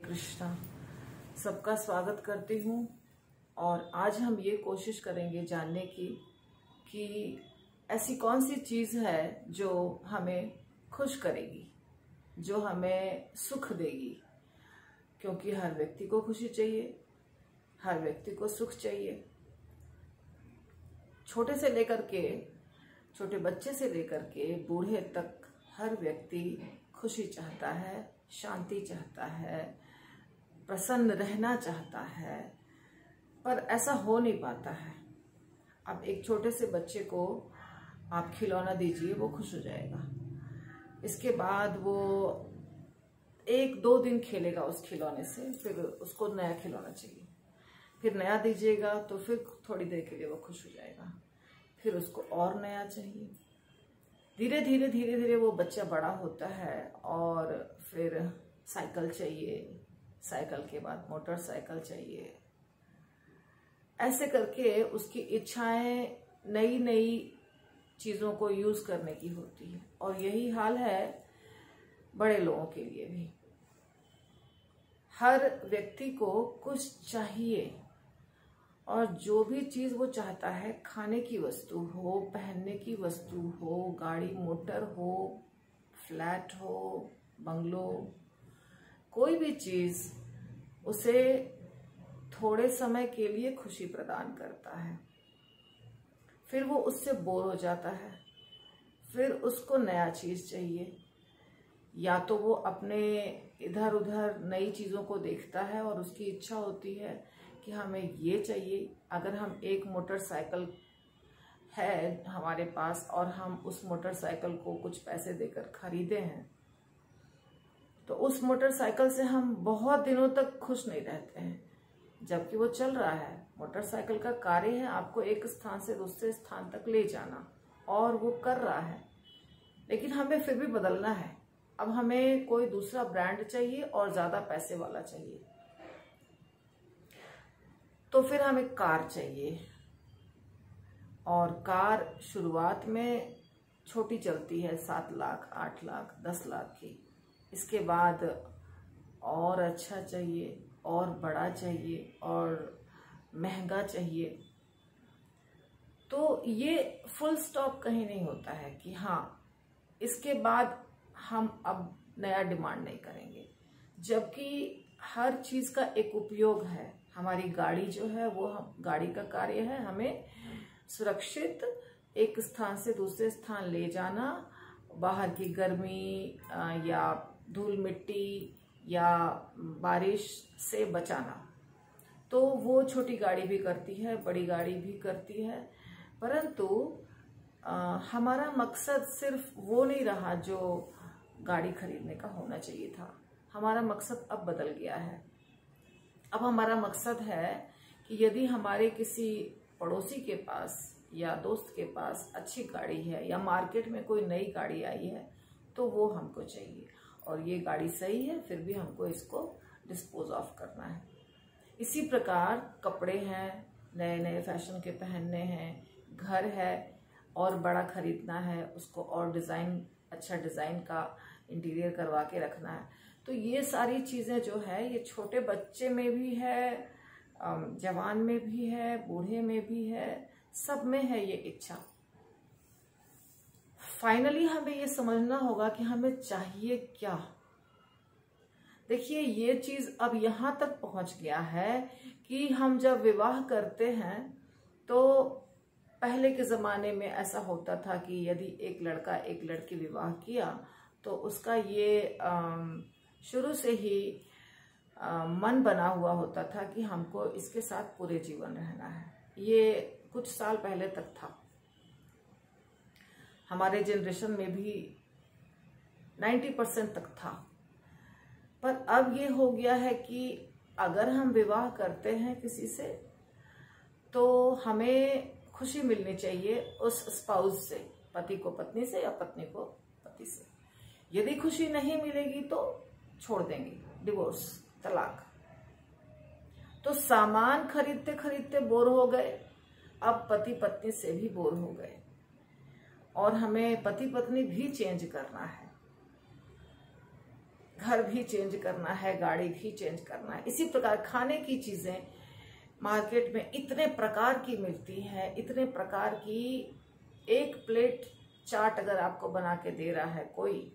कृष्णा, सबका स्वागत करती हूँ। और आज हम ये कोशिश करेंगे जानने की कि ऐसी कौन सी चीज़ है जो हमें खुश करेगी, जो हमें सुख देगी। क्योंकि हर व्यक्ति को खुशी चाहिए, हर व्यक्ति को सुख चाहिए। छोटे बच्चे से लेकर के बूढ़े तक हर व्यक्ति खुशी चाहता है, शांति चाहता है, प्रसन्न रहना चाहता है, पर ऐसा हो नहीं पाता है। अब एक छोटे से बच्चे को आप खिलौना दीजिए, वो खुश हो जाएगा। इसके बाद वो 1-2 दिन खेलेगा उस खिलौने से, फिर उसको नया खिलौना चाहिए। फिर नया दीजिएगा तो फिर थोड़ी देर के लिए वो खुश हो जाएगा, फिर उसको और नया चाहिए। धीरे धीरे वो बच्चा बड़ा होता है और फिर साइकिल चाहिए, साइकिल के बाद मोटरसाइकिल चाहिए। ऐसे करके उसकी इच्छाएं नई नई चीज़ों को यूज करने की होती है। और यही हाल है बड़े लोगों के लिए भी। हर व्यक्ति को कुछ चाहिए, और जो भी चीज़ वो चाहता है, खाने की वस्तु हो, पहनने की वस्तु हो, गाड़ी मोटर हो, फ्लैट हो, बंगलो, कोई भी चीज़ उसे थोड़े समय के लिए खुशी प्रदान करता है। फिर वो उससे बोर हो जाता है, फिर उसको नया चीज़ चाहिए। या तो वो अपने इधर उधर नई चीज़ों को देखता है और उसकी इच्छा होती है कि हमें ये चाहिए। अगर हम एक मोटरसाइकिल है हमारे पास और हम उस मोटरसाइकिल को कुछ पैसे देकर खरीदे हैं, तो उस मोटरसाइकिल से हम बहुत दिनों तक खुश नहीं रहते हैं, जबकि वो चल रहा है। मोटरसाइकिल का कार्य है आपको एक स्थान से दूसरे स्थान तक ले जाना, और वो कर रहा है। लेकिन हमें फिर भी बदलना है। अब हमें कोई दूसरा ब्रांड चाहिए और ज्यादा पैसे वाला चाहिए, तो फिर हमें कार चाहिए। और कार शुरुआत में छोटी चलती है, 7 लाख, 8 लाख, 10 लाख की। इसके बाद और अच्छा चाहिए, और बड़ा चाहिए, और महंगा चाहिए। तो ये फुल स्टॉप कहीं नहीं होता है कि हाँ इसके बाद हम अब नया डिमांड नहीं करेंगे। जबकि हर चीज का एक उपयोग है। हमारी गाड़ी जो है वो गाड़ी का कार्य है हमें सुरक्षित एक स्थान से दूसरे स्थान ले जाना, बाहर की गर्मी या धूल मिट्टी या बारिश से बचाना। तो वो छोटी गाड़ी भी करती है, बड़ी गाड़ी भी करती है। परंतु हमारा मकसद सिर्फ वो नहीं रहा जो गाड़ी खरीदने का होना चाहिए था। हमारा मकसद अब बदल गया है। अब हमारा मकसद है कि यदि हमारे किसी पड़ोसी के पास या दोस्त के पास अच्छी गाड़ी है, या मार्केट में कोई नई गाड़ी आई है, तो वो हमको चाहिए। और ये गाड़ी सही है, फिर भी हमको इसको डिस्पोज ऑफ करना है। इसी प्रकार कपड़े हैं, नए नए फैशन के पहनने हैं, घर है और बड़ा खरीदना है, उसको और डिज़ाइन, अच्छा डिज़ाइन का इंटीरियर करवा के रखना है। तो ये सारी चीज़ें जो है ये छोटे बच्चे में भी है, जवान में भी है, बूढ़े में भी है, सब में है ये इच्छा। फाइनली हमें ये समझना होगा कि हमें चाहिए क्या। देखिए ये चीज अब यहाँ तक पहुंच गया है कि हम जब विवाह करते हैं, तो पहले के जमाने में ऐसा होता था कि यदि एक लड़का एक लड़की विवाह किया, तो उसका ये शुरू से ही मन बना हुआ होता था कि हमको इसके साथ पूरे जीवन रहना है। ये कुछ साल पहले तक था। हमारे जनरेशन में भी 90% तक था। पर अब ये हो गया है कि अगर हम विवाह करते हैं किसी से, तो हमें खुशी मिलनी चाहिए उस स्पाउस से, पति को पत्नी से या पत्नी को पति से। यदि खुशी नहीं मिलेगी तो छोड़ देंगे, डिवोर्स, तलाक। तो सामान खरीदते खरीदते बोर हो गए, अब पति पत्नी से भी बोर हो गए, और हमें पति पत्नी भी चेंज करना है। घर भी चेंज करना है, गाड़ी भी चेंज करना है। इसी प्रकार खाने की चीजें मार्केट में इतने प्रकार की मिलती है, इतने प्रकार की। एक प्लेट चाट अगर आपको बना के दे रहा है कोई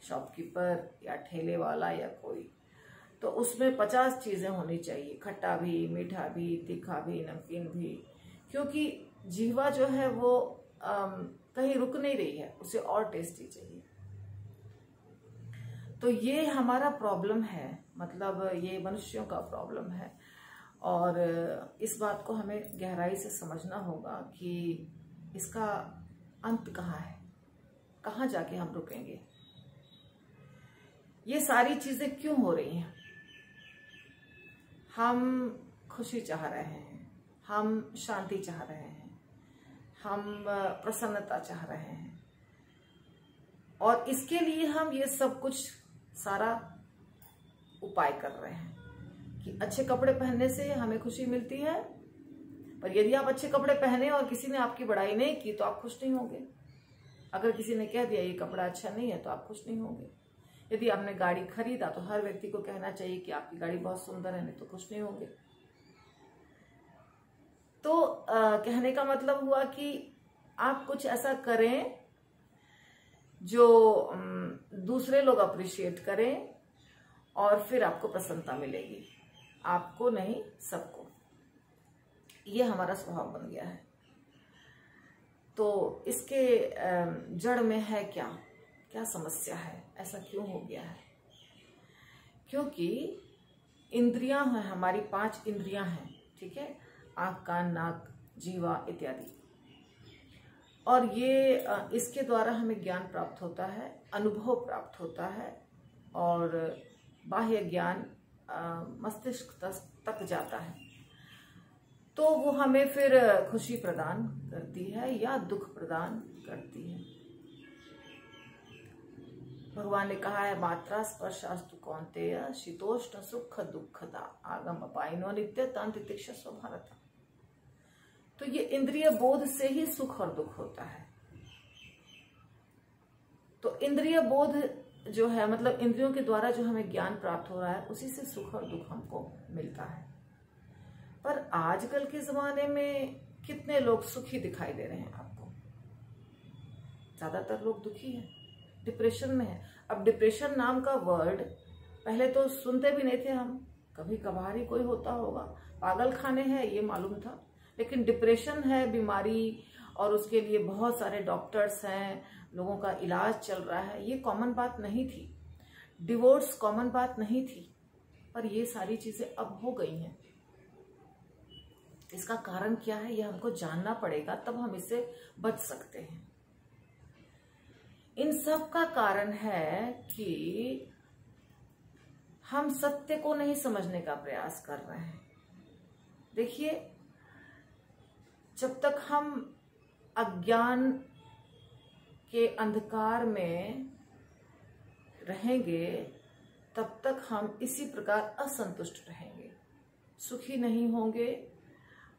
शॉपकीपर या ठेले वाला या कोई, तो उसमें 50 चीजें होनी चाहिए, खट्टा भी, मीठा भी, तीखा भी, नमकीन भी, क्योंकि जीवा जो है वो कहीं रुक नहीं रही है, उसे और टेस्टी चाहिए। तो ये हमारा प्रॉब्लम है, मतलब ये मनुष्यों का प्रॉब्लम है। और इस बात को हमें गहराई से समझना होगा कि इसका अंत कहाँ है, कहाँ जाके हम रुकेंगे, ये सारी चीजें क्यों हो रही हैं। हम खुशी चाह रहे हैं, हम शांति चाह रहे हैं, हम प्रसन्नता चाह रहे हैं, और इसके लिए हम ये सब कुछ सारा उपाय कर रहे हैं कि अच्छे कपड़े पहनने से हमें खुशी मिलती है। पर यदि आप अच्छे कपड़े पहने और किसी ने आपकी बड़ाई नहीं की तो आप खुश नहीं होंगे। अगर किसी ने कह दिया ये कपड़ा अच्छा नहीं है तो आप खुश नहीं होंगे। यदि आपने गाड़ी खरीदा तो हर व्यक्ति को कहना चाहिए कि आपकी गाड़ी बहुत सुंदर है, नहीं तो खुश नहीं होंगे। तो कहने का मतलब हुआ कि आप कुछ ऐसा करें जो दूसरे लोग अप्रिशिएट करें, और फिर आपको प्रसन्नता मिलेगी, आपको नहीं सबको। ये हमारा स्वभाव बन गया है। तो इसके जड़ में है क्या, क्या समस्या है, ऐसा क्यों हो गया है? क्योंकि इंद्रियां हैं, हमारी 5 इंद्रियां हैं, ठीक है, आँख, कान, नाक, जीवा इत्यादि। और ये इसके द्वारा हमें ज्ञान प्राप्त होता है, अनुभव प्राप्त होता है, और बाह्य ज्ञान मस्तिष्क तक जाता है। तो वो हमें फिर खुशी प्रदान करती है या दुख प्रदान करती है। भगवान ने कहा है, मात्रा स्पर्शास्तु कौन्तेय शीतोष्ण सुख दुखदा आगम अपायनो नित्य तंत्र तितिक्षस्व भारत। तो ये इंद्रिय बोध से ही सुख और दुख होता है। तो इंद्रिय बोध जो है, मतलब इंद्रियों के द्वारा जो हमें ज्ञान प्राप्त हो रहा है, उसी से सुख और दुख हमको मिलता है। पर आजकल के जमाने में कितने लोग सुखी दिखाई दे रहे हैं आपको? ज्यादातर लोग दुखी हैं, डिप्रेशन में है। अब डिप्रेशन नाम का वर्ड पहले तो सुनते भी नहीं थे हम, कभी कभार ही कोई होता होगा, पागल खाने हैं ये मालूम था, लेकिन डिप्रेशन है बीमारी, और उसके लिए बहुत सारे डॉक्टर्स हैं, लोगों का इलाज चल रहा है, ये कॉमन बात नहीं थी। डिवोर्स कॉमन बात नहीं थी, पर ये सारी चीजें अब हो गई हैं। इसका कारण क्या है, ये हमको जानना पड़ेगा, तब हम इससे बच सकते हैं। इन सब का कारण है कि हम सत्य को नहीं समझने का प्रयास कर रहे हैं। देखिए, जब तक हम अज्ञान के अंधकार में रहेंगे, तब तक हम इसी प्रकार असंतुष्ट रहेंगे, सुखी नहीं होंगे,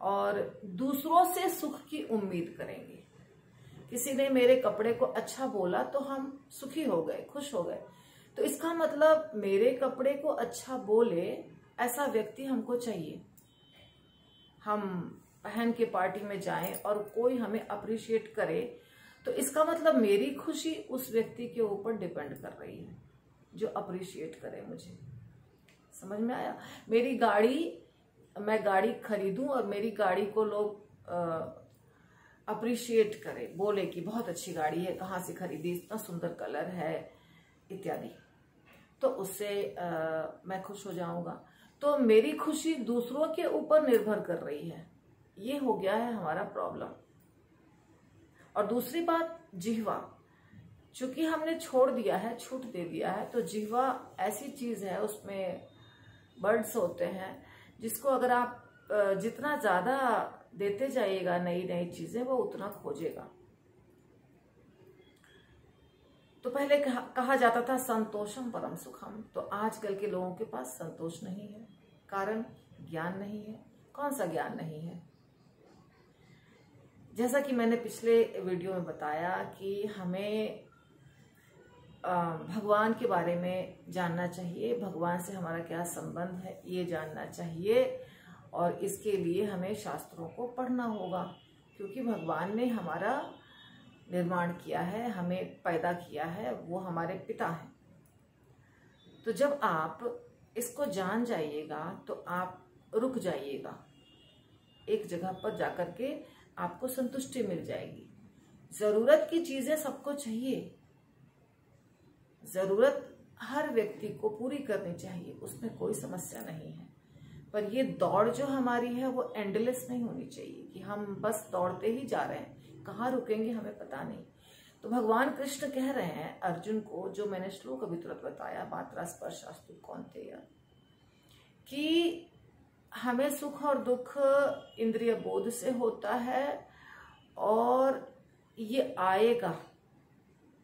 और दूसरों से सुख की उम्मीद करेंगे। किसी ने मेरे कपड़े को अच्छा बोला तो हम सुखी हो गए, खुश हो गए। तो इसका मतलब मेरे कपड़े को अच्छा बोले ऐसा व्यक्ति हमको चाहिए। हम पहन के पार्टी में जाएं और कोई हमें अप्रिशिएट करे, तो इसका मतलब मेरी खुशी उस व्यक्ति के ऊपर डिपेंड कर रही है जो अप्रिशिएट करे मुझे। समझ में आया? मेरी गाड़ी, मैं गाड़ी खरीदूं और मेरी गाड़ी को लोग अप्रिशिएट करें, बोले कि बहुत अच्छी गाड़ी है, कहाँ से खरीदी, इतना सुंदर कलर है इत्यादि, तो उससे मैं खुश हो जाऊंगा। तो मेरी खुशी दूसरों के ऊपर निर्भर कर रही है, ये हो गया है हमारा प्रॉब्लम। और दूसरी बात, जिह्वा, चूंकि हमने छोड़ दिया है, छूट दे दिया है, तो जिह्वा ऐसी चीज है, उसमें बर्ड्स होते हैं जिसको अगर आप जितना ज्यादा देते जाइएगा नई नई चीजें, वो उतना खोजेगा। तो पहले कहा जाता था संतोषम परम सुखम, तो आजकल के लोगों के पास संतोष नहीं है, कारण ज्ञान नहीं है। कौन सा ज्ञान नहीं है? जैसा कि मैंने पिछले वीडियो में बताया कि हमें भगवान के बारे में जानना चाहिए, भगवान से हमारा क्या संबंध है ये जानना चाहिए, और इसके लिए हमें शास्त्रों को पढ़ना होगा, क्योंकि भगवान ने हमारा निर्माण किया है, हमें पैदा किया है, वो हमारे पिता हैं। तो जब आप इसको जान जाइएगा तो आप रुक जाइएगा, एक जगह पर जाकर के आपको संतुष्टि मिल जाएगी। जरूरत की चीजें सबको चाहिए, जरूरत हर व्यक्ति को पूरी करनी चाहिए, उसमें कोई समस्या नहीं है। पर ये दौड़ जो हमारी है वो एंडलेस नहीं होनी चाहिए कि हम बस दौड़ते ही जा रहे हैं, कहाँ रुकेंगे हमें पता नहीं। तो भगवान कृष्ण कह रहे हैं अर्जुन को, जो मैंने श्लोक अभी तुरंत बताया, मात्रा स्पर्शास्तु कौन्तेय, कि हमें सुख और दुख इंद्रिय बोध से होता है, और ये आएगा।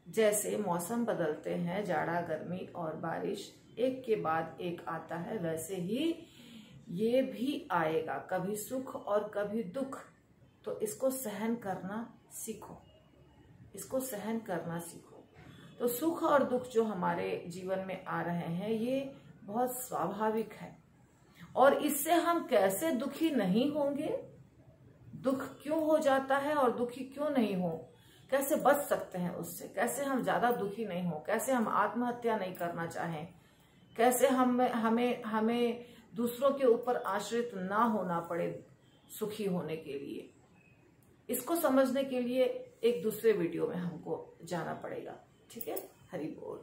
जैसे मौसम बदलते हैं, जाड़ा गर्मी और बारिश एक के बाद एक आता है, वैसे ही ये भी आएगा, कभी सुख और कभी दुख। तो इसको सहन करना सीखो, इसको सहन करना सीखो। तो सुख और दुख जो हमारे जीवन में आ रहे हैं ये बहुत स्वाभाविक है, और इससे हम कैसे दुखी नहीं होंगे, दुख क्यों हो जाता है और दुखी क्यों नहीं हो, कैसे बच सकते हैं उससे, कैसे हम ज्यादा दुखी नहीं हो, कैसे हम आत्महत्या नहीं करना चाहें, कैसे हमें दूसरों के ऊपर आश्रित ना होना पड़े सुखी होने के लिए। इसको समझने के लिए एक दूसरे वीडियो में हमको जाना पड़ेगा। ठीक है, हरि बोल।